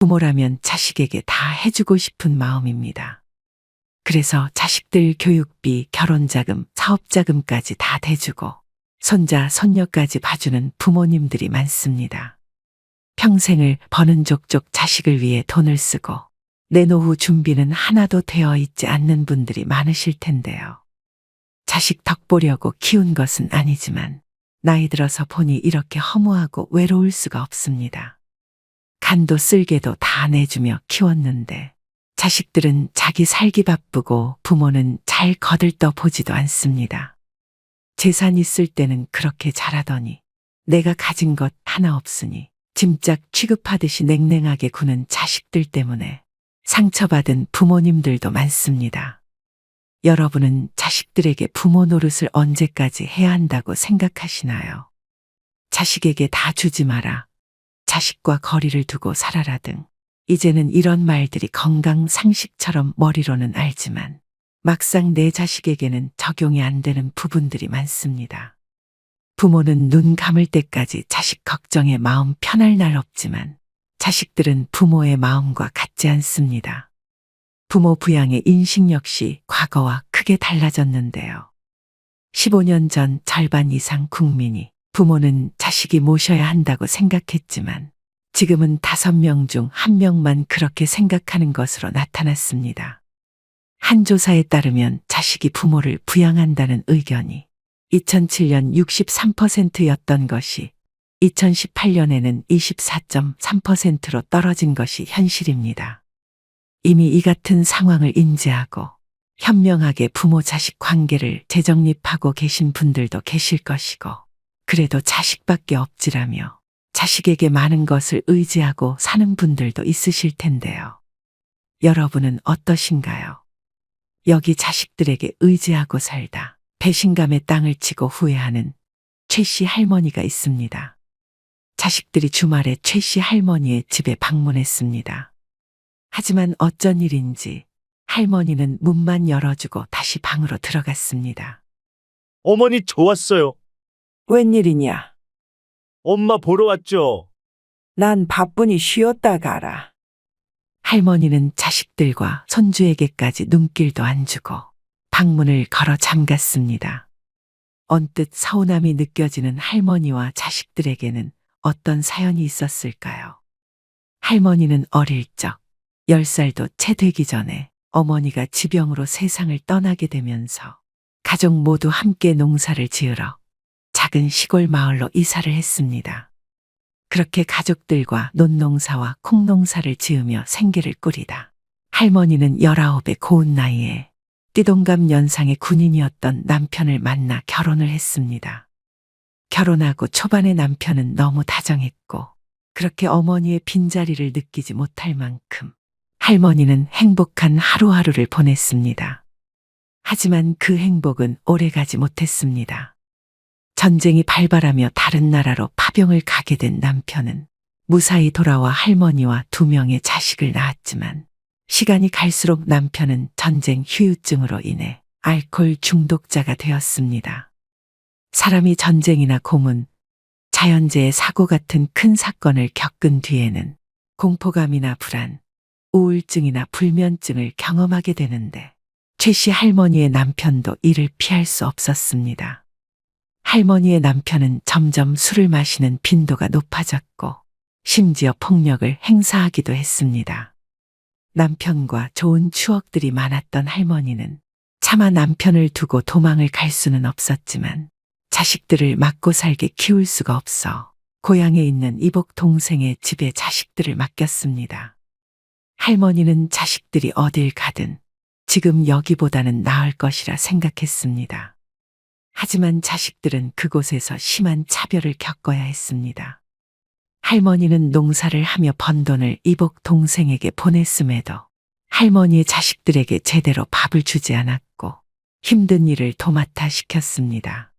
부모라면 자식에게 다 해주고 싶은 마음입니다. 그래서 자식들 교육비, 결혼자금, 사업자금까지 다 대주고 손자, 손녀까지 봐주는 부모님들이 많습니다. 평생을 버는 족족 자식을 위해 돈을 쓰고 내 노후 준비는 하나도 되어 있지 않는 분들이 많으실 텐데요. 자식 덕 보려고 키운 것은 아니지만 나이 들어서 보니 이렇게 허무하고 외로울 수가 없습니다. 간도 쓸개도 다 내주며 키웠는데 자식들은 자기 살기 바쁘고 부모는 잘 거들떠 보지도 않습니다. 재산 있을 때는 그렇게 잘하더니 내가 가진 것 하나 없으니 짐짝 취급하듯이 냉랭하게 구는 자식들 때문에 상처받은 부모님들도 많습니다. 여러분은 자식들에게 부모 노릇을 언제까지 해야 한다고 생각하시나요? 자식에게 다 주지 마라, 자식과 거리를 두고 살아라 등 이제는 이런 말들이 건강 상식처럼 머리로는 알지만 막상 내 자식에게는 적용이 안 되는 부분들이 많습니다. 부모는 눈 감을 때까지 자식 걱정에 마음 편할 날 없지만 자식들은 부모의 마음과 같지 않습니다. 부모 부양의 인식 역시 과거와 크게 달라졌는데요. 15년 전 절반 이상 국민이 부모는 자식이 모셔야 한다고 생각했지만 지금은 5명 중 1명만 그렇게 생각하는 것으로 나타났습니다. 한 조사에 따르면 자식이 부모를 부양한다는 의견이 2007년 63%였던 것이 2018년에는 24.3%로 떨어진 것이 현실입니다. 이미 이 같은 상황을 인지하고 현명하게 부모 자식 관계를 재정립하고 계신 분들도 계실 것이고 그래도 자식밖에 없지라며 자식에게 많은 것을 의지하고 사는 분들도 있으실 텐데요. 여러분은 어떠신가요? 여기 자식들에게 의지하고 살다 배신감에 땅을 치고 후회하는 최 씨 할머니가 있습니다. 자식들이 주말에 최 씨 할머니의 집에 방문했습니다. 하지만 어쩐 일인지 할머니는 문만 열어주고 다시 방으로 들어갔습니다. 어머니 좋았어요. 웬일이냐? 엄마 보러 왔죠. 난 바쁘니 쉬었다 가라. 할머니는 자식들과 손주에게까지 눈길도 안 주고 방문을 걸어 잠갔습니다. 언뜻 서운함이 느껴지는 할머니와 자식들에게는 어떤 사연이 있었을까요? 할머니는 어릴 적 10살도 채 되기 전에 어머니가 지병으로 세상을 떠나게 되면서 가족 모두 함께 농사를 지으러 작은 시골 마을로 이사를 했습니다. 그렇게 가족들과 논농사와 콩농사를 지으며 생계를 꾸리다 할머니는 19의 고운 나이에 띠동갑 연상의 군인이었던 남편을 만나 결혼을 했습니다. 결혼하고 초반에 남편은 너무 다정했고 그렇게 어머니의 빈자리를 느끼지 못할 만큼 할머니는 행복한 하루하루를 보냈습니다. 하지만 그 행복은 오래가지 못했습니다. 전쟁이 발발하며 다른 나라로 파병을 가게 된 남편은 무사히 돌아와 할머니와 2명의 자식을 낳았지만 시간이 갈수록 남편은 전쟁 후유증으로 인해 알코올 중독자가 되었습니다. 사람이 전쟁이나 고문, 자연재해 사고 같은 큰 사건을 겪은 뒤에는 공포감이나 불안, 우울증이나 불면증을 경험하게 되는데 최 씨 할머니의 남편도 이를 피할 수 없었습니다. 할머니의 남편은 점점 술을 마시는 빈도가 높아졌고 심지어 폭력을 행사하기도 했습니다. 남편과 좋은 추억들이 많았던 할머니는 차마 남편을 두고 도망을 갈 수는 없었지만 자식들을 맞고 살게 키울 수가 없어 고향에 있는 이복 동생의 집에 자식들을 맡겼습니다. 할머니는 자식들이 어딜 가든 지금 여기보다는 나을 것이라 생각했습니다. 하지만 자식들은 그곳에서 심한 차별을 겪어야 했습니다. 할머니는 농사를 하며 번 돈을 이복 동생에게 보냈음에도 할머니의 자식들에게 제대로 밥을 주지 않았고 힘든 일을 도맡아 시켰습니다.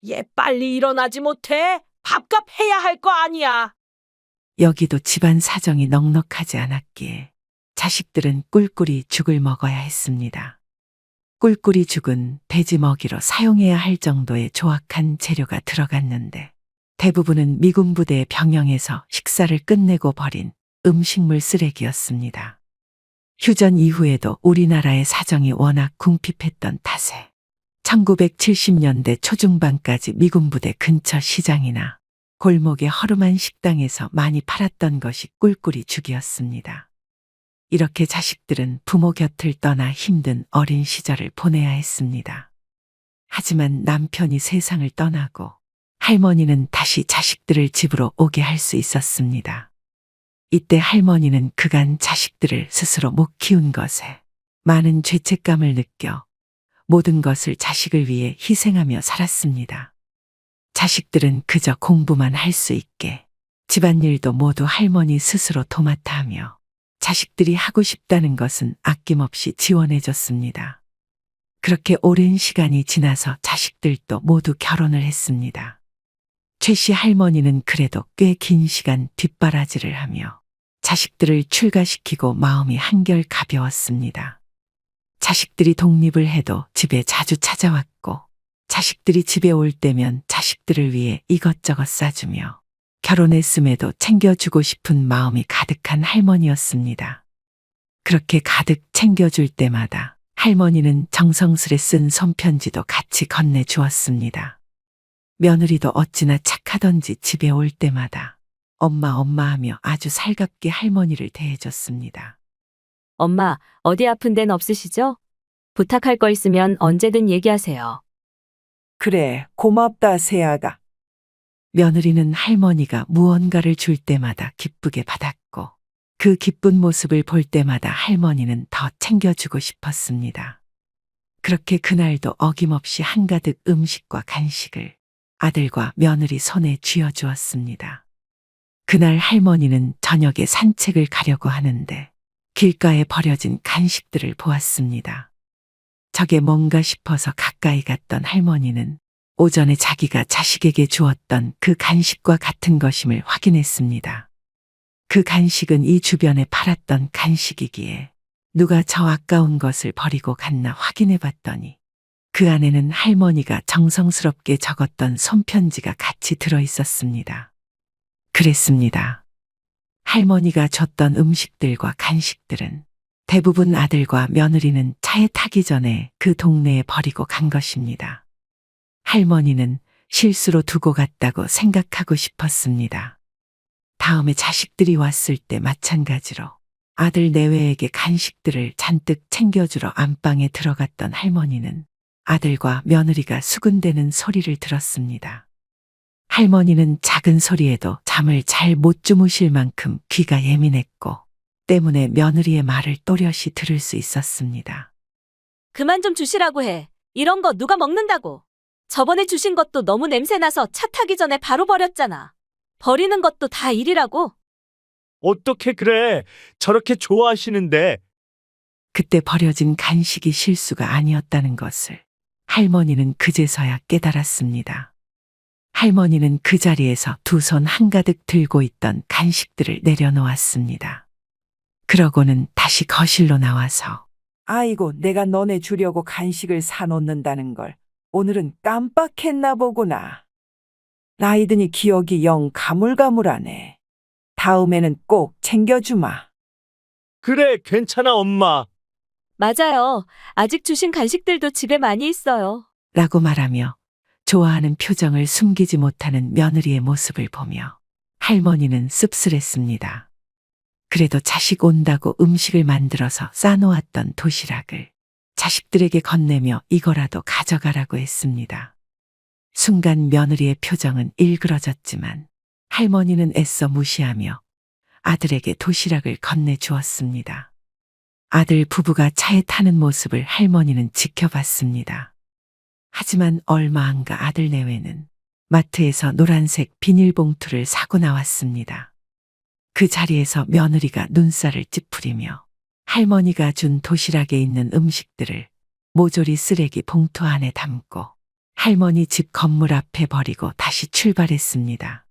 얘 빨리 일어나지 못해? 밥값 해야 할 거 아니야. 여기도 집안 사정이 넉넉하지 않았기에 자식들은 꿀꿀이 죽을 먹어야 했습니다. 꿀꿀이 죽은 돼지 먹이로 사용해야 할 정도의 조악한 재료가 들어갔는데 대부분은 미군 부대의 병영에서 식사를 끝내고 버린 음식물 쓰레기였습니다. 휴전 이후에도 우리나라의 사정이 워낙 궁핍했던 탓에 1970년대 초중반까지 미군 부대 근처 시장이나 골목의 허름한 식당에서 많이 팔았던 것이 꿀꿀이 죽이었습니다. 이렇게 자식들은 부모 곁을 떠나 힘든 어린 시절을 보내야 했습니다. 하지만 남편이 세상을 떠나고 할머니는 다시 자식들을 집으로 오게 할 수 있었습니다. 이때 할머니는 그간 자식들을 스스로 못 키운 것에 많은 죄책감을 느껴 모든 것을 자식을 위해 희생하며 살았습니다. 자식들은 그저 공부만 할 수 있게 집안일도 모두 할머니 스스로 도맡아 하며 자식들이 하고 싶다는 것은 아낌없이 지원해 줬습니다. 그렇게 오랜 시간이 지나서 자식들도 모두 결혼을 했습니다. 최 씨 할머니는 그래도 꽤 긴 시간 뒷바라지를 하며 자식들을 출가시키고 마음이 한결 가벼웠습니다. 자식들이 독립을 해도 집에 자주 찾아왔고 자식들이 집에 올 때면 자식들을 위해 이것저것 싸주며 결혼했음에도 챙겨주고 싶은 마음이 가득한 할머니였습니다. 그렇게 가득 챙겨줄 때마다 할머니는 정성스레 쓴 손편지도 같이 건네주었습니다. 며느리도 어찌나 착하던지 집에 올 때마다 엄마 엄마 하며 아주 살갑게 할머니를 대해줬습니다. 엄마, 어디 아픈 데는 없으시죠? 부탁할 거 있으면 언제든 얘기하세요. 그래, 고맙다, 세아가. 며느리는 할머니가 무언가를 줄 때마다 기쁘게 받았고 그 기쁜 모습을 볼 때마다 할머니는 더 챙겨주고 싶었습니다. 그렇게 그날도 어김없이 한가득 음식과 간식을 아들과 며느리 손에 쥐어주었습니다. 그날 할머니는 저녁에 산책을 가려고 하는데 길가에 버려진 간식들을 보았습니다. 저게 뭔가 싶어서 가까이 갔던 할머니는 오전에 자기가 자식에게 주었던 그 간식과 같은 것임을 확인했습니다. 그 간식은 이 주변에 팔았던 간식이기에 누가 저 아까운 것을 버리고 갔나 확인해 봤더니 그 안에는 할머니가 정성스럽게 적었던 손편지가 같이 들어 있었습니다. 그랬습니다. 할머니가 줬던 음식들과 간식들은 대부분 아들과 며느리는 차에 타기 전에 그 동네에 버리고 간 것입니다. 할머니는 실수로 두고 갔다고 생각하고 싶었습니다. 다음에 자식들이 왔을 때 마찬가지로 아들 내외에게 간식들을 잔뜩 챙겨주러 안방에 들어갔던 할머니는 아들과 며느리가 수군대는 소리를 들었습니다. 할머니는 작은 소리에도 잠을 잘 못 주무실 만큼 귀가 예민했고 때문에 며느리의 말을 또렷이 들을 수 있었습니다. 그만 좀 주시라고 해. 이런 거 누가 먹는다고. 저번에 주신 것도 너무 냄새나서 차 타기 전에 바로 버렸잖아. 버리는 것도 다 일이라고. 어떻게 그래? 저렇게 좋아하시는데. 그때 버려진 간식이 실수가 아니었다는 것을 할머니는 그제서야 깨달았습니다. 할머니는 그 자리에서 두 손 한가득 들고 있던 간식들을 내려놓았습니다. 그러고는 다시 거실로 나와서 아이고, 내가 너네 주려고 간식을 사놓는다는 걸 오늘은 깜빡했나 보구나. 나이 드니 기억이 영 가물가물하네. 다음에는 꼭 챙겨주마. 그래, 괜찮아, 엄마. 맞아요. 아직 주신 간식들도 집에 많이 있어요. 라고 말하며 좋아하는 표정을 숨기지 못하는 며느리의 모습을 보며 할머니는 씁쓸했습니다. 그래도 자식 온다고 음식을 만들어서 싸놓았던 도시락을 자식들에게 건네며 이거라도 가져가라고 했습니다. 순간 며느리의 표정은 일그러졌지만 할머니는 애써 무시하며 아들에게 도시락을 건네주었습니다. 아들 부부가 차에 타는 모습을 할머니는 지켜봤습니다. 하지만 얼마 안 가 아들 내외는 마트에서 노란색 비닐봉투를 사고 나왔습니다. 그 자리에서 며느리가 눈살을 찌푸리며 할머니가 준 도시락에 있는 음식들을 모조리 쓰레기 봉투 안에 담고 할머니 집 건물 앞에 버리고 다시 출발했습니다.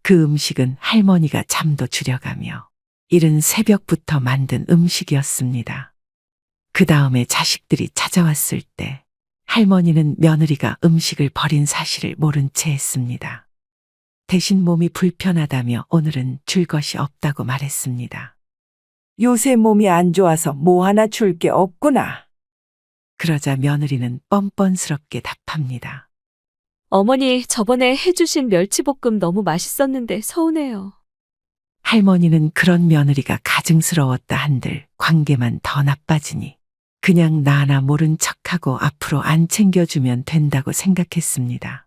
그 음식은 할머니가 잠도 줄여가며 이른 새벽부터 만든 음식이었습니다. 그 다음에 자식들이 찾아왔을 때 할머니는 며느리가 음식을 버린 사실을 모른 채 했습니다. 대신 몸이 불편하다며 오늘은 줄 것이 없다고 말했습니다. 요새 몸이 안 좋아서 뭐 하나 줄 게 없구나. 그러자 며느리는 뻔뻔스럽게 답합니다. 어머니, 저번에 해주신 멸치볶음 너무 맛있었는데 서운해요. 할머니는 그런 며느리가 가증스러웠다 한들 관계만 더 나빠지니 그냥 나나 모른 척하고 앞으로 안 챙겨주면 된다고 생각했습니다.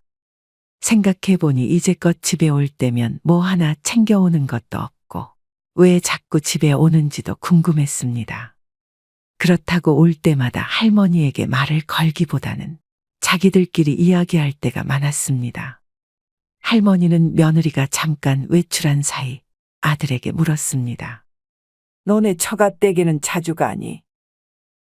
생각해보니 이제껏 집에 올 때면 뭐 하나 챙겨오는 것도 없고 왜 자꾸 집에 오는지도 궁금했습니다. 그렇다고 올 때마다 할머니에게 말을 걸기보다는 자기들끼리 이야기할 때가 많았습니다. 할머니는 며느리가 잠깐 외출한 사이 아들에게 물었습니다. 너네 처갓댁에는 자주 가니?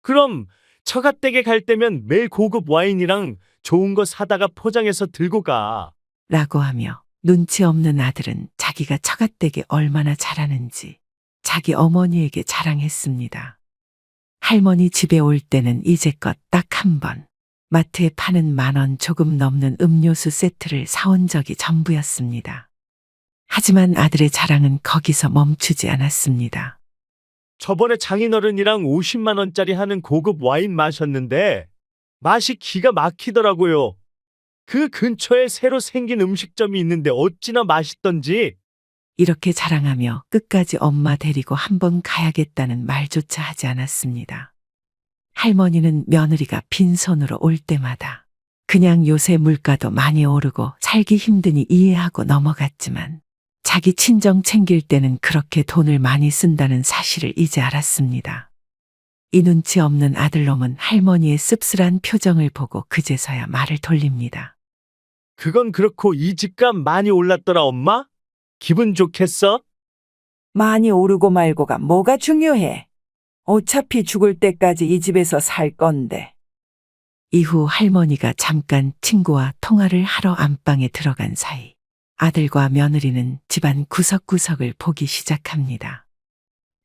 그럼 처갓댁에 갈 때면 매일 고급 와인이랑 좋은 거 사다가 포장해서 들고 가. 라고 하며 눈치 없는 아들은 자기가 처갓댁에 얼마나 잘하는지 자기 어머니에게 자랑했습니다. 할머니 집에 올 때는 이제껏 딱 한 번 마트에 파는 10,000원 조금 넘는 음료수 세트를 사온 적이 전부였습니다. 하지만 아들의 자랑은 거기서 멈추지 않았습니다. 저번에 장인어른이랑 50만 원짜리 하는 고급 와인 마셨는데 맛이 기가 막히더라고요. 그 근처에 새로 생긴 음식점이 있는데 어찌나 맛있던지. 이렇게 자랑하며 끝까지 엄마 데리고 한번 가야겠다는 말조차 하지 않았습니다. 할머니는 며느리가 빈손으로 올 때마다 그냥 요새 물가도 많이 오르고 살기 힘드니 이해하고 넘어갔지만 자기 친정 챙길 때는 그렇게 돈을 많이 쓴다는 사실을 이제 알았습니다. 이 눈치 없는 아들놈은 할머니의 씁쓸한 표정을 보고 그제서야 말을 돌립니다. 그건 그렇고 이 집값 많이 올랐더라, 엄마? 기분 좋겠어? 많이 오르고 말고가 뭐가 중요해? 어차피 죽을 때까지 이 집에서 살 건데. 이후 할머니가 잠깐 친구와 통화를 하러 안방에 들어간 사이 아들과 며느리는 집안 구석구석을 보기 시작합니다.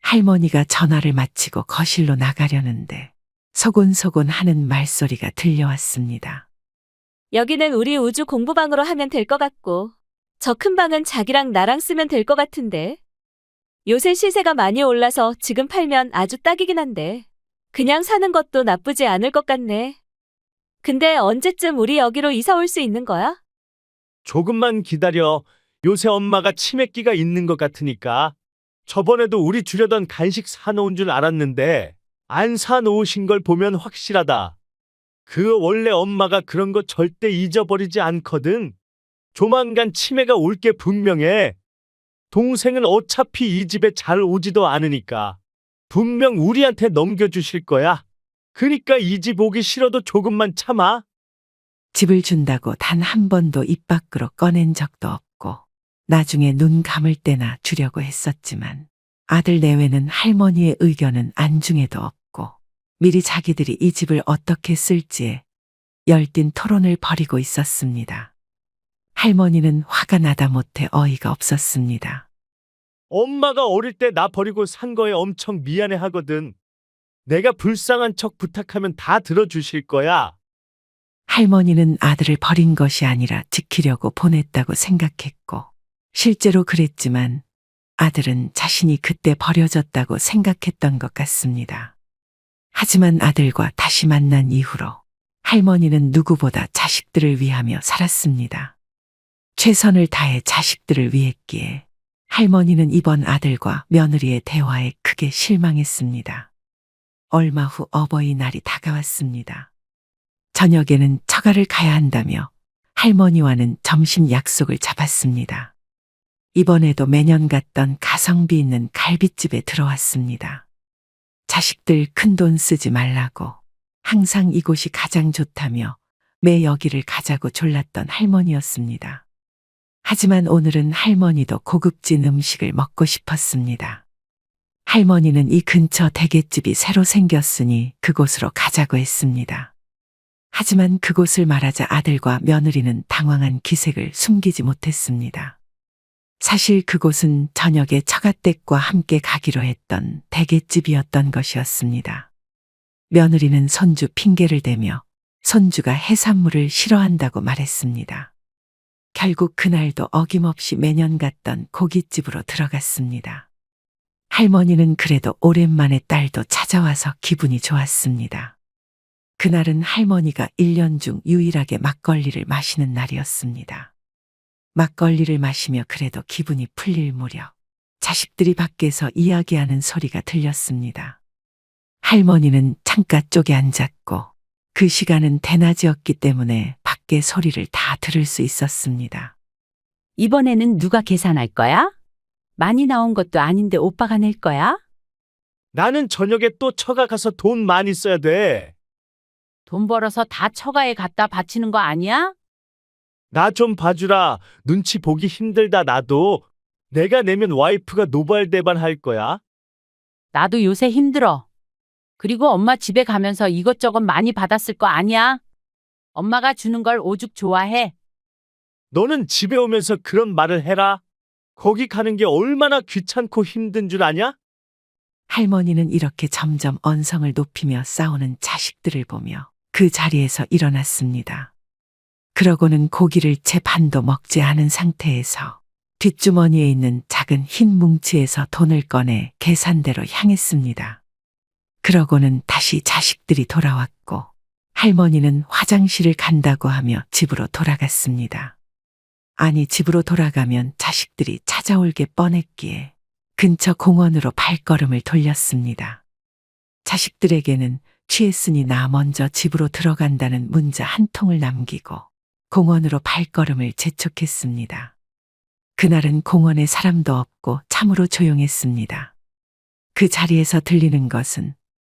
할머니가 전화를 마치고 거실로 나가려는데 소곤소곤 하는 말소리가 들려왔습니다. 여기는 우리 우주 공부방으로 하면 될 것 같고, 저 큰 방은 자기랑 나랑 쓰면 될 것 같은데. 요새 시세가 많이 올라서 지금 팔면 아주 딱이긴 한데, 그냥 사는 것도 나쁘지 않을 것 같네. 근데 언제쯤 우리 여기로 이사 올 수 있는 거야? 조금만 기다려. 요새 엄마가 치매기가 있는 것 같으니까. 저번에도 우리 주려던 간식 사놓은 줄 알았는데 안 사놓으신 걸 보면 확실하다. 그 원래 엄마가 그런 거 절대 잊어버리지 않거든. 조만간 치매가 올 게 분명해. 동생은 어차피 이 집에 잘 오지도 않으니까 분명 우리한테 넘겨주실 거야. 그러니까 이 집 오기 싫어도 조금만 참아. 집을 준다고 단 한 번도 입 밖으로 꺼낸 적도 없고 나중에 눈 감을 때나 주려고 했었지만 아들 내외는 할머니의 의견은 안중에도 없고 미리 자기들이 이 집을 어떻게 쓸지에 열띤 토론을 벌이고 있었습니다. 할머니는 화가 나다 못해 어이가 없었습니다. 엄마가 어릴 때 나 버리고 산 거에 엄청 미안해 하거든. 내가 불쌍한 척 부탁하면 다 들어주실 거야. 할머니는 아들을 버린 것이 아니라 지키려고 보냈다고 생각했고 실제로 그랬지만 아들은 자신이 그때 버려졌다고 생각했던 것 같습니다. 하지만 아들과 다시 만난 이후로 할머니는 누구보다 자식들을 위하며 살았습니다. 최선을 다해 자식들을 위했기에 할머니는 이번 아들과 며느리의 대화에 크게 실망했습니다. 얼마 후 어버이날이 다가왔습니다. 저녁에는 처가를 가야 한다며 할머니와는 점심 약속을 잡았습니다. 이번에도 매년 갔던 가성비 있는 갈빗집에 들어왔습니다. 자식들 큰돈 쓰지 말라고 항상 이곳이 가장 좋다며 매 여기를 가자고 졸랐던 할머니였습니다. 하지만 오늘은 할머니도 고급진 음식을 먹고 싶었습니다. 할머니는 이 근처 대게집이 새로 생겼으니 그곳으로 가자고 했습니다. 하지만 그곳을 말하자 아들과 며느리는 당황한 기색을 숨기지 못했습니다. 사실 그곳은 저녁에 처갓댁과 함께 가기로 했던 대게집이었던 것이었습니다. 며느리는 손주 핑계를 대며 손주가 해산물을 싫어한다고 말했습니다. 결국 그날도 어김없이 매년 갔던 고깃집으로 들어갔습니다. 할머니는 그래도 오랜만에 딸도 찾아와서 기분이 좋았습니다. 그날은 할머니가 1년 중 유일하게 막걸리를 마시는 날이었습니다. 막걸리를 마시며 그래도 기분이 풀릴 무렵 자식들이 밖에서 이야기하는 소리가 들렸습니다. 할머니는 창가 쪽에 앉았고 그 시간은 대낮이었기 때문에 밖에 소리를 다 들을 수 있었습니다. 이번에는 누가 계산할 거야? 많이 나온 것도 아닌데 오빠가 낼 거야? 나는 저녁에 또 처가 가서 돈 많이 써야 돼. 돈 벌어서 다 처가에 갖다 바치는 거 아니야? 나 좀 봐주라. 눈치 보기 힘들다 나도. 내가 내면 와이프가 노발대발 할 거야. 나도 요새 힘들어. 그리고 엄마 집에 가면서 이것저것 많이 받았을 거 아니야? 엄마가 주는 걸 오죽 좋아해. 너는 집에 오면서 그런 말을 해라. 거기 가는 게 얼마나 귀찮고 힘든 줄 아냐? 할머니는 이렇게 점점 언성을 높이며 싸우는 자식들을 보며 그 자리에서 일어났습니다. 그러고는 고기를 채 반도 먹지 않은 상태에서 뒷주머니에 있는 작은 흰 뭉치에서 돈을 꺼내 계산대로 향했습니다. 그러고는 다시 자식들이 돌아왔고 할머니는 화장실을 간다고 하며 집으로 돌아갔습니다. 아니, 집으로 돌아가면 자식들이 찾아올 게 뻔했기에 근처 공원으로 발걸음을 돌렸습니다. 자식들에게는 취했으니 나 먼저 집으로 들어간다는 문자 한 통을 남기고 공원으로 발걸음을 재촉했습니다. 그날은 공원에 사람도 없고 참으로 조용했습니다. 그 자리에서 들리는 것은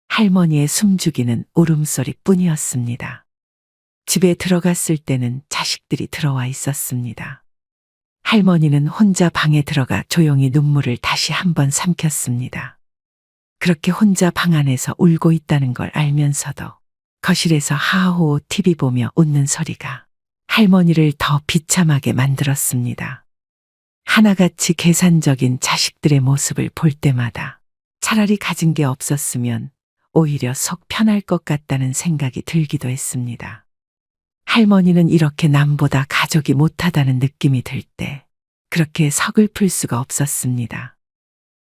할머니의 숨죽이는 울음소리 뿐이었습니다. 집에 들어갔을 때는 자식들이 들어와 있었습니다. 할머니는 혼자 방에 들어가 조용히 눈물을 다시 한번 삼켰습니다. 그렇게 혼자 방 안에서 울고 있다는 걸 알면서도 거실에서 하하호 TV 보며 웃는 소리가 할머니를 더 비참하게 만들었습니다. 하나같이 계산적인 자식들의 모습을 볼 때마다 차라리 가진 게 없었으면 오히려 속 편할 것 같다는 생각이 들기도 했습니다. 할머니는 이렇게 남보다 가족이 못하다는 느낌이 들 때 그렇게 서글플 수가 없었습니다.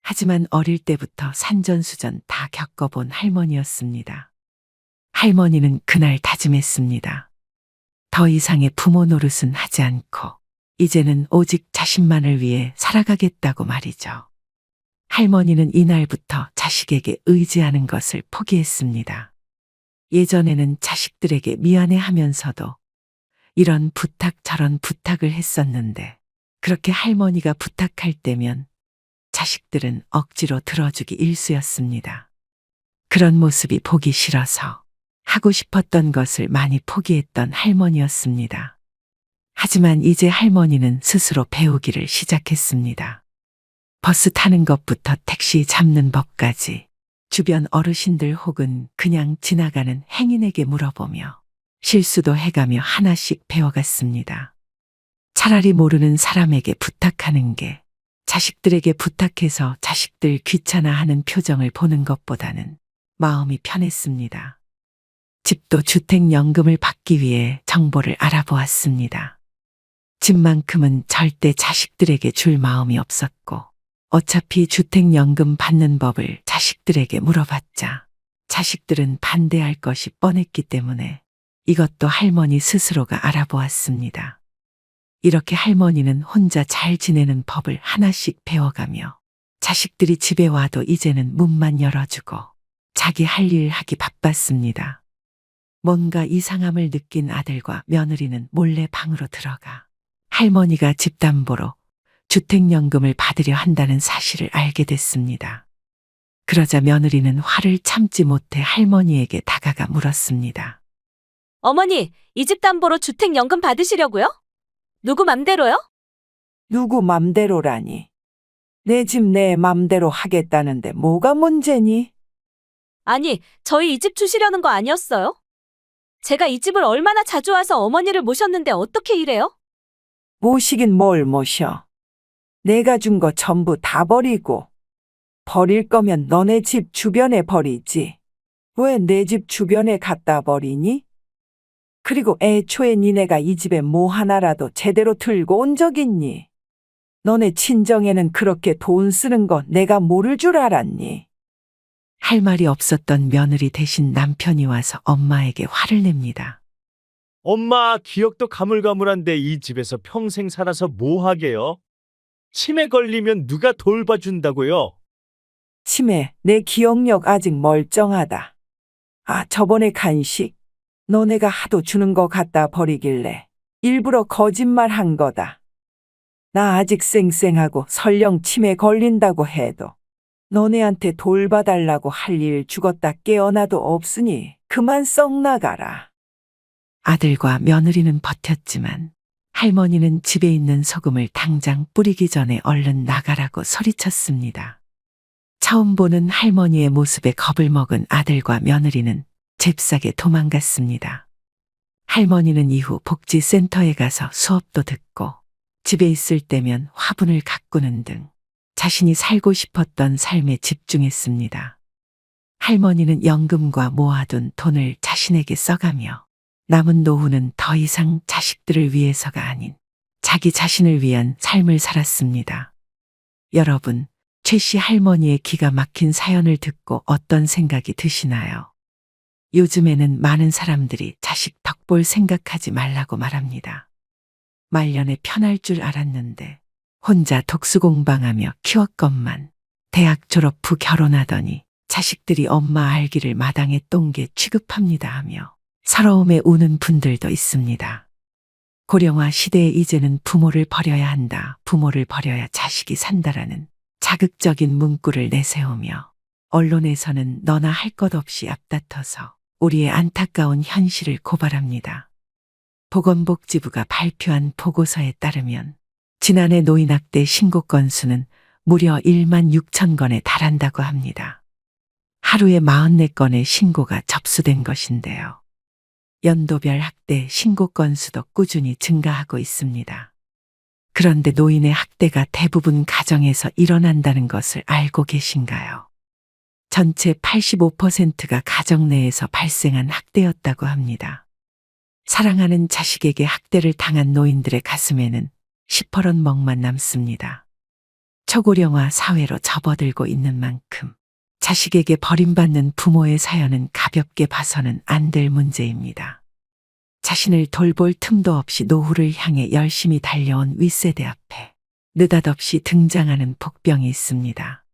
하지만 어릴 때부터 산전수전 다 겪어본 할머니였습니다. 할머니는 그날 다짐했습니다. 더 이상의 부모 노릇은 하지 않고 이제는 오직 자신만을 위해 살아가겠다고 말이죠. 할머니는 이날부터 자식에게 의지하는 것을 포기했습니다. 예전에는 자식들에게 미안해하면서도 이런 부탁 저런 부탁을 했었는데 그렇게 할머니가 부탁할 때면 자식들은 억지로 들어주기 일쑤였습니다. 그런 모습이 보기 싫어서 하고 싶었던 것을 많이 포기했던 할머니였습니다. 하지만 이제 할머니는 스스로 배우기를 시작했습니다. 버스 타는 것부터 택시 잡는 법까지 주변 어르신들 혹은 그냥 지나가는 행인에게 물어보며 실수도 해가며 하나씩 배워갔습니다. 차라리 모르는 사람에게 부탁하는 게 자식들에게 부탁해서 자식들 귀찮아하는 표정을 보는 것보다는 마음이 편했습니다. 집도 주택연금을 받기 위해 정보를 알아보았습니다. 집만큼은 절대 자식들에게 줄 마음이 없었고 어차피 주택연금 받는 법을 자식들에게 물어봤자 자식들은 반대할 것이 뻔했기 때문에 이것도 할머니 스스로가 알아보았습니다. 이렇게 할머니는 혼자 잘 지내는 법을 하나씩 배워가며 자식들이 집에 와도 이제는 문만 열어주고 자기 할 일 하기 바빴습니다. 뭔가 이상함을 느낀 아들과 며느리는 몰래 방으로 들어가 할머니가 집담보로 주택연금을 받으려 한다는 사실을 알게 됐습니다. 그러자 며느리는 화를 참지 못해 할머니에게 다가가 물었습니다. 어머니, 이 집 담보로 주택연금 받으시려고요? 누구 맘대로요? 누구 맘대로라니. 내 집 내 맘대로 하겠다는데 뭐가 문제니? 아니, 저희 이 집 주시려는 거 아니었어요? 제가 이 집을 얼마나 자주 와서 어머니를 모셨는데 어떻게 이래요? 모시긴 뭘 모셔. 내가 준 거 전부 다 버리고. 버릴 거면 너네 집 주변에 버리지. 왜 내 집 주변에 갖다 버리니? 그리고 애초에 니네가 이 집에 뭐 하나라도 제대로 들고 온 적 있니? 너네 친정에는 그렇게 돈 쓰는 거 내가 모를 줄 알았니? 할 말이 없었던 며느리 대신 남편이 와서 엄마에게 화를 냅니다. 엄마, 기억도 가물가물한데 이 집에서 평생 살아서 뭐 하게요? 치매 걸리면 누가 돌봐준다고요? 치매, 내 기억력 아직 멀쩡하다. 아, 저번에 간식, 너네가 하도 주는 거 갖다 버리길래 일부러 거짓말 한 거다. 나 아직 쌩쌩하고 설령 치매 걸린다고 해도 너네한테 돌봐달라고 할 일 죽었다 깨어나도 없으니 그만 썩 나가라. 아들과 며느리는 버텼지만 할머니는 집에 있는 소금을 당장 뿌리기 전에 얼른 나가라고 소리쳤습니다. 처음 보는 할머니의 모습에 겁을 먹은 아들과 며느리는 잽싸게 도망갔습니다. 할머니는 이후 복지센터에 가서 수업도 듣고 집에 있을 때면 화분을 가꾸는 등 자신이 살고 싶었던 삶에 집중했습니다. 할머니는 연금과 모아둔 돈을 자신에게 써가며 남은 노후는 더 이상 자식들을 위해서가 아닌 자기 자신을 위한 삶을 살았습니다. 여러분, 최 씨 할머니의 기가 막힌 사연을 듣고 어떤 생각이 드시나요? 요즘에는 많은 사람들이 자식 덕볼 생각하지 말라고 말합니다. 말년에 편할 줄 알았는데 혼자 독수공방하며 키웠건만 대학 졸업 후 결혼하더니 자식들이 엄마 알기를 마당에 똥개 취급합니다 하며 서러움에 우는 분들도 있습니다. 고령화 시대에 이제는 부모를 버려야 한다, 부모를 버려야 자식이 산다라는 자극적인 문구를 내세우며 언론에서는 너나 할 것 없이 앞다퉈서 우리의 안타까운 현실을 고발합니다. 보건복지부가 발표한 보고서에 따르면 지난해 노인학대 신고 건수는 무려 1만 6천 건에 달한다고 합니다. 하루에 44건의 신고가 접수된 것인데요. 연도별 학대 신고 건수도 꾸준히 증가하고 있습니다. 그런데 노인의 학대가 대부분 가정에서 일어난다는 것을 알고 계신가요? 전체 85%가 가정 내에서 발생한 학대였다고 합니다. 사랑하는 자식에게 학대를 당한 노인들의 가슴에는 시퍼런 멍만 남습니다. 초고령화 사회로 접어들고 있는 만큼 자식에게 버림받는 부모의 사연은 가볍게 봐서는 안 될 문제입니다. 자신을 돌볼 틈도 없이 노후를 향해 열심히 달려온 윗세대 앞에 느닷없이 등장하는 복병이 있습니다.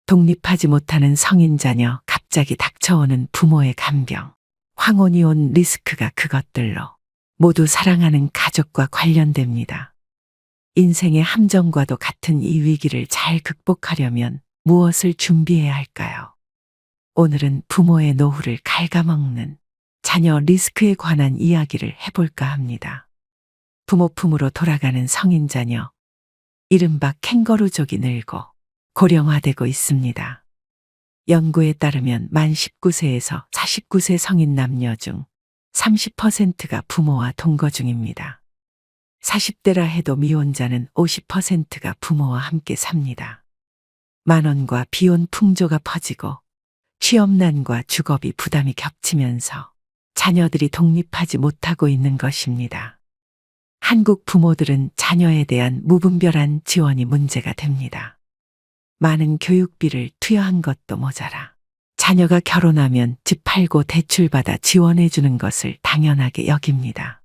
독립하지 못하는 성인 자녀, 갑자기 닥쳐오는 부모의 간병, 황혼이 온 리스크가 그것들로 모두 사랑하는 가족과 관련됩니다. 인생의 함정과도 같은 이 위기를 잘 극복하려면 무엇을 준비해야 할까요? 오늘은 부모의 노후를 갉아먹는 자녀 리스크에 관한 이야기를 해볼까 합니다. 부모 품으로 돌아가는 성인 자녀, 이른바 캥거루족이 늘고 고령화되고 있습니다. 연구에 따르면 만 19세에서 49세 성인 남녀 중 30%가 부모와 동거 중입니다. 40대라 해도 미혼자는 50%가 부모와 함께 삽니다. 만원과 비혼 풍조가 퍼지고 취업난과 주거비 부담이 겹치면서 자녀들이 독립하지 못하고 있는 것입니다. 한국 부모들은 자녀에 대한 무분별한 지원이 문제가 됩니다. 많은 교육비를 투여한 것도 모자라 자녀가 결혼하면 집 팔고 대출받아 지원해주는 것을 당연하게 여깁니다.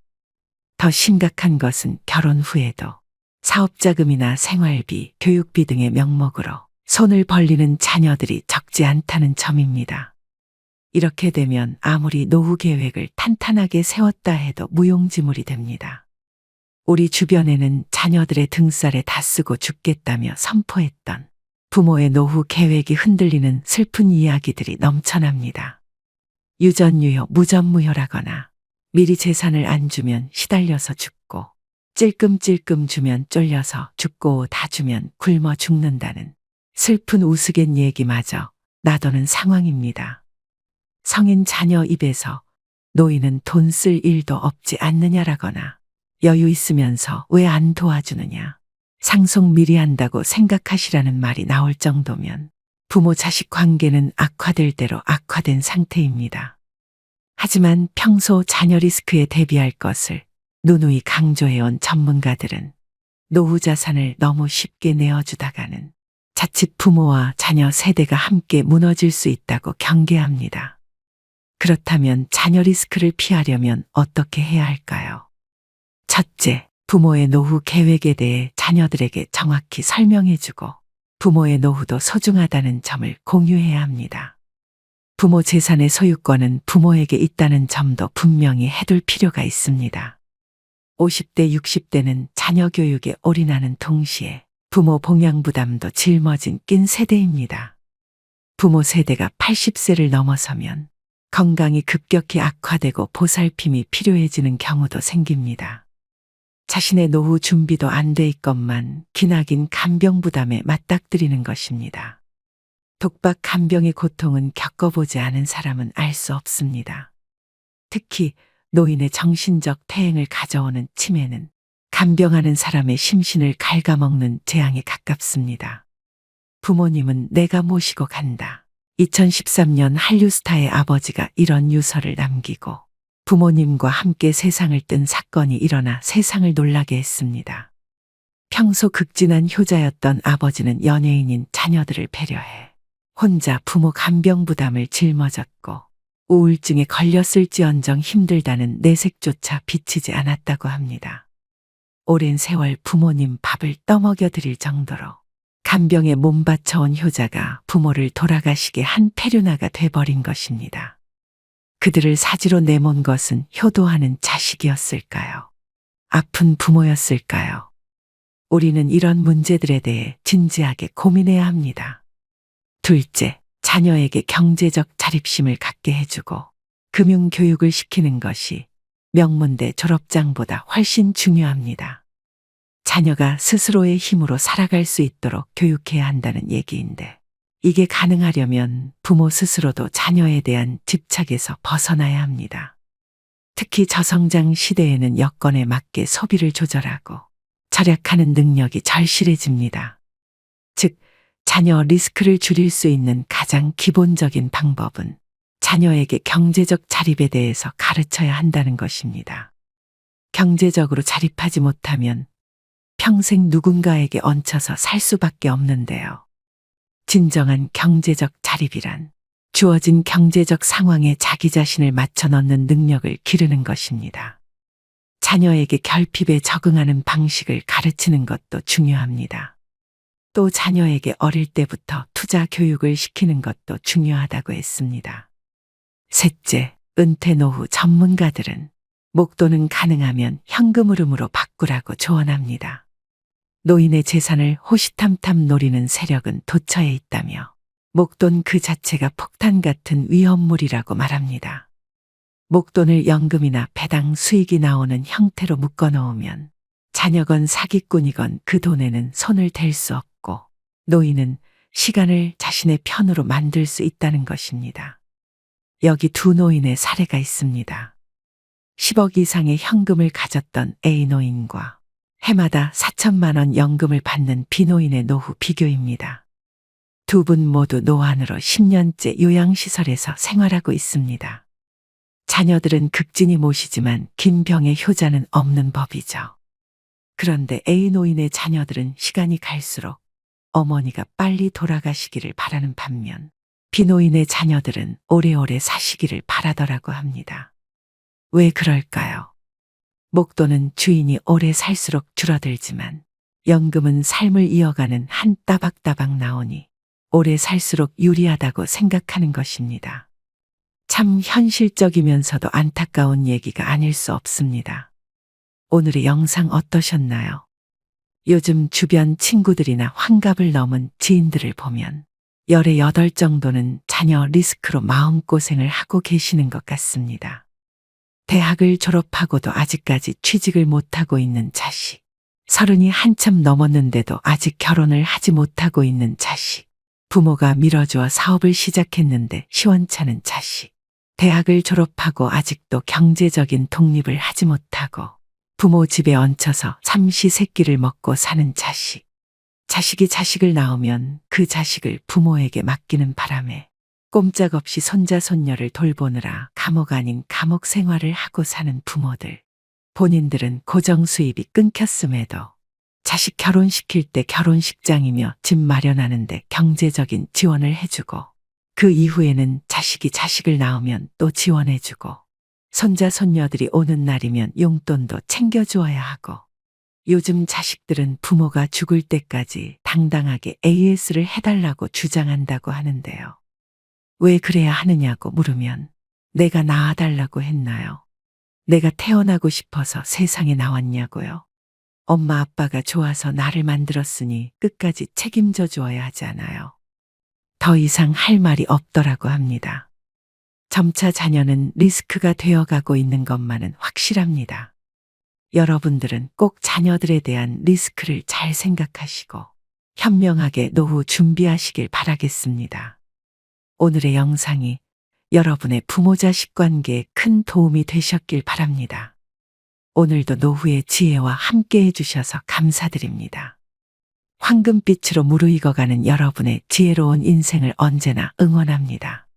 더 심각한 것은 결혼 후에도 사업자금이나 생활비, 교육비 등의 명목으로 손을 벌리는 자녀들이 적지 않다는 점입니다. 이렇게 되면 아무리 노후 계획을 탄탄하게 세웠다 해도 무용지물이 됩니다. 우리 주변에는 자녀들의 등살에 다 쓰고 죽겠다며 선포했던 부모의 노후 계획이 흔들리는 슬픈 이야기들이 넘쳐납니다. 유전유효, 무전무효라거나 미리 재산을 안 주면 시달려서 죽고 찔끔찔끔 주면 쫄려서 죽고 다 주면 굶어 죽는다는 슬픈 우스갯 얘기마저 나도는 상황입니다. 성인 자녀 입에서 노인은 돈 쓸 일도 없지 않느냐라거나 여유 있으면서 왜 안 도와주느냐, 상속 미리 한다고 생각하시라는 말이 나올 정도면 부모 자식 관계는 악화될 대로 악화된 상태입니다. 하지만 평소 자녀 리스크에 대비할 것을 누누이 강조해온 전문가들은 노후 자산을 너무 쉽게 내어주다가는 자칫 부모와 자녀 세대가 함께 무너질 수 있다고 경계합니다. 그렇다면 자녀 리스크를 피하려면 어떻게 해야 할까요? 첫째, 부모의 노후 계획에 대해 자녀들에게 정확히 설명해주고 부모의 노후도 소중하다는 점을 공유해야 합니다. 부모 재산의 소유권은 부모에게 있다는 점도 분명히 해둘 필요가 있습니다. 50대, 60대는 자녀 교육에 올인하는 동시에 부모 봉양 부담도 짊어진 낀 세대입니다. 부모 세대가 80세를 넘어서면 건강이 급격히 악화되고 보살핌이 필요해지는 경우도 생깁니다. 자신의 노후 준비도 안 돼 있건만 기나긴 간병 부담에 맞닥뜨리는 것입니다. 독박 간병의 고통은 겪어보지 않은 사람은 알 수 없습니다. 특히 노인의 정신적 퇴행을 가져오는 치매는 간병하는 사람의 심신을 갉아먹는 재앙에 가깝습니다. 부모님은 내가 모시고 간다. 2013년 한류스타의 아버지가 이런 유서를 남기고 부모님과 함께 세상을 뜬 사건이 일어나 세상을 놀라게 했습니다. 평소 극진한 효자였던 아버지는 연예인인 자녀들을 배려해 혼자 부모 간병 부담을 짊어졌고 우울증에 걸렸을지언정 힘들다는 내색조차 비치지 않았다고 합니다. 오랜 세월 부모님 밥을 떠먹여 드릴 정도로 간병에 몸바쳐온 효자가 부모를 돌아가시게 한 페류나가 돼버린 것입니다. 그들을 사지로 내몬 것은 효도하는 자식이었을까요? 아픈 부모였을까요? 우리는 이런 문제들에 대해 진지하게 고민해야 합니다. 둘째, 자녀에게 경제적 자립심을 갖게 해주고 금융교육을 시키는 것이 명문대 졸업장보다 훨씬 중요합니다. 자녀가 스스로의 힘으로 살아갈 수 있도록 교육해야 한다는 얘기인데 이게 가능하려면 부모 스스로도 자녀에 대한 집착에서 벗어나야 합니다. 특히 저성장 시대에는 여건에 맞게 소비를 조절하고 절약하는 능력이 절실해집니다. 즉, 자녀 리스크를 줄일 수 있는 가장 기본적인 방법은 자녀에게 경제적 자립에 대해서 가르쳐야 한다는 것입니다. 경제적으로 자립하지 못하면 평생 누군가에게 얹혀서 살 수밖에 없는데요. 진정한 경제적 자립이란 주어진 경제적 상황에 자기 자신을 맞춰 넣는 능력을 기르는 것입니다. 자녀에게 결핍에 적응하는 방식을 가르치는 것도 중요합니다. 또 자녀에게 어릴 때부터 투자 교육을 시키는 것도 중요하다고 했습니다. 셋째, 은퇴 노후 전문가들은 목돈은 가능하면 현금 흐름으로 바꾸라고 조언합니다. 노인의 재산을 호시탐탐 노리는 세력은 도처에 있다며 목돈 그 자체가 폭탄 같은 위험물이라고 말합니다. 목돈을 연금이나 배당 수익이 나오는 형태로 묶어놓으면 자녀건 사기꾼이건 그 돈에는 손을 댈 수 없고 노인은 시간을 자신의 편으로 만들 수 있다는 것입니다. 여기 두 노인의 사례가 있습니다. 10억 이상의 현금을 가졌던 A 노인과 해마다 4천만 원 연금을 받는 B 노인의 노후 비교입니다. 두 분 모두 노안으로 10년째 요양시설에서 생활하고 있습니다. 자녀들은 극진히 모시지만 긴 병의 효자는 없는 법이죠. 그런데 A 노인의 자녀들은 시간이 갈수록 어머니가 빨리 돌아가시기를 바라는 반면 B 노인의 자녀들은 오래오래 사시기를 바라더라고 합니다. 왜 그럴까요? 목돈은 주인이 오래 살수록 줄어들지만 연금은 삶을 이어가는 한 따박따박 나오니 오래 살수록 유리하다고 생각하는 것입니다. 참 현실적이면서도 안타까운 얘기가 아닐 수 없습니다. 오늘의 영상 어떠셨나요? 요즘 주변 친구들이나 환갑을 넘은 지인들을 보면 열의 8 정도는 자녀 리스크로 마음고생을 하고 계시는 것 같습니다. 대학을 졸업하고도 아직까지 취직을 못하고 있는 자식, 30이 한참 넘었는데도 아직 결혼을 하지 못하고 있는 자식, 부모가 밀어주어 사업을 시작했는데 시원찮은 자식, 대학을 졸업하고 아직도 경제적인 독립을 하지 못하고 부모 집에 얹혀서 삼시세끼를 먹고 사는 자식, 자식이 자식을 낳으면 그 자식을 부모에게 맡기는 바람에 꼼짝없이 손자 손녀를 돌보느라 감옥 아닌 감옥 생활을 하고 사는 부모들. 본인들은 고정 수입이 끊겼음에도 자식 결혼시킬 때 결혼식장이며 집 마련하는데 경제적인 지원을 해주고 그 이후에는 자식을 낳으면 또 지원해주고 손자 손녀들이 오는 날이면 용돈도 챙겨주어야 하고 요즘 자식들은 부모가 죽을 때까지 당당하게 AS를 해달라고 주장한다고 하는데요. 왜 그래야 하느냐고 물으면 내가 낳아달라고 했나요? 내가 태어나고 싶어서 세상에 나왔냐고요? 엄마 아빠가 좋아서 나를 만들었으니 끝까지 책임져 주어야 하지 않아요. 더 이상 할 말이 없더라고 합니다. 점차 자녀는 리스크가 되어가고 있는 것만은 확실합니다. 여러분들은 꼭 자녀들에 대한 리스크를 잘 생각하시고 현명하게 노후 준비하시길 바라겠습니다. 오늘의 영상이 여러분의 부모 자식 관계에 큰 도움이 되셨길 바랍니다. 오늘도 노후의 지혜와 함께 해주셔서 감사드립니다. 황금빛으로 무르익어가는 여러분의 지혜로운 인생을 언제나 응원합니다.